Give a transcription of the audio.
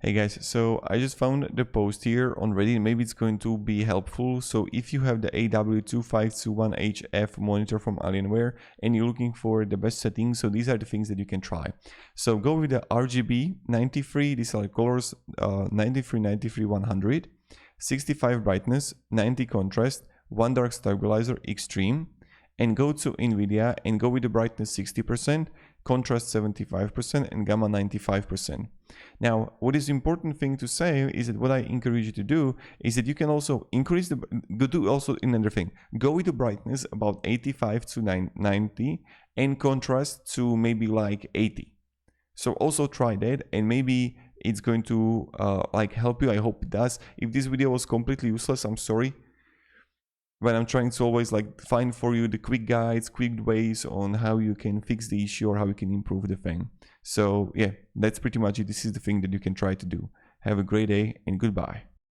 Hey guys, so I just found the post here on Reddit. Maybe it's going to be helpful. So if you have the AW2521HF monitor from Alienware and you're looking for the best settings, so these are the things that you can try. So go with the RGB 93, these are the colors, 93, 93, 100, 65 brightness, 90 contrast, 1 dark stabilizer, extreme, and go to NVIDIA and go with the brightness 60%, contrast 75%, and gamma 95%. Now, what is the important thing to say is that what I encourage you to do is that you can also increase the, do also another thing. Go with the brightness about 85 to 90 and contrast to maybe like 80. So also try that, and maybe it's going to like help you. I hope it does. If this video was completely useless, I'm sorry. But I'm trying to always like find for you the quick guides, quick ways on how you can fix the issue or how you can improve the thing. So yeah, that's pretty much it. This is the thing that you can try to do. Have a great day and goodbye.